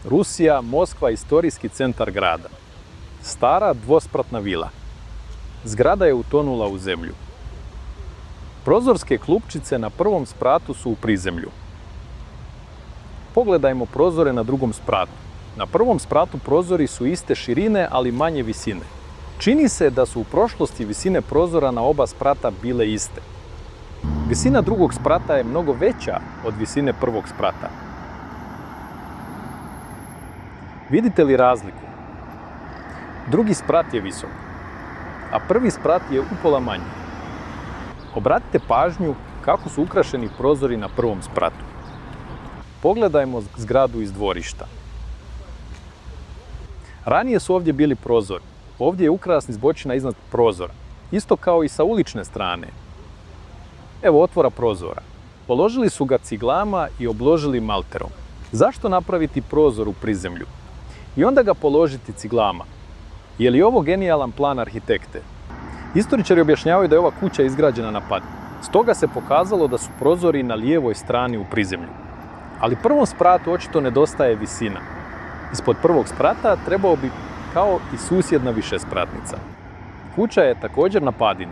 Rusija, Moskva, istorijski centar grada. Stara dvospratna vila. Zgrada je utonula u zemlju. Prozorske klupčice na prvom spratu su u prizemlju. Pogledajmo prozore na drugom spratu. Na prvom spratu prozori su iste širine, ali manje visine. Čini se da su u prošlosti visine prozora na oba sprata bile iste. Visina drugog sprata je mnogo veća od visine prvog sprata. Vidite li razliku? Drugi sprat je visok, a prvi sprat je upola manji. Obratite pažnju kako su ukrašeni prozori na prvom spratu. Pogledajmo zgradu iz dvorišta. Ranije su ovdje bili prozori. Ovdje je ukrasni zbočina iznad prozora. Isto kao i sa ulične strane. Evo otvora prozora. Položili su ga ciglama i obložili malterom. Zašto napraviti prozor u prizemlju? I onda ga položiti ciglama. Je li ovo genijalan plan arhitekte? Istoričari objašnjavaju da je ova kuća izgrađena na pad. Stoga se pokazalo da su prozori na lijevoj strani u prizemlju. Ali prvom spratu očito nedostaje visina. Ispod prvog sprata trebao bi kao i susjedna višespratnica. Kuća je također na padini.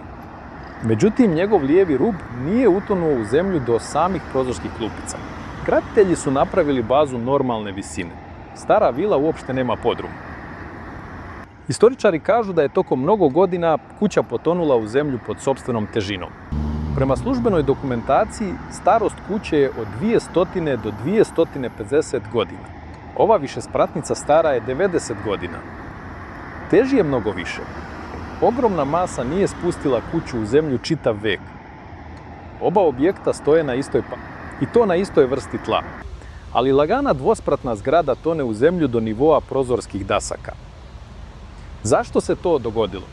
Međutim, njegov lijevi rub nije utonuo u zemlju do samih prozorskih klupica. Graditelji su napravili bazu normalne visine. Stara vila uopšte nema podrum. Istoričari kažu da je tokom mnogo godina kuća potonula u zemlju pod sopstvenom težinom. Prema službenoj dokumentaciji, starost kuće je od 200 do 250 godina. Ova višespratnica stara je 90 godina. Teži je mnogo više. Ogromna masa nije spustila kuću u zemlju čitav vek. Oba objekta stoje na istoj vrsti tla. Ali lagana dvospratna zgrada tone u zemlju do nivoa prozorskih dasaka. Zašto se to dogodilo?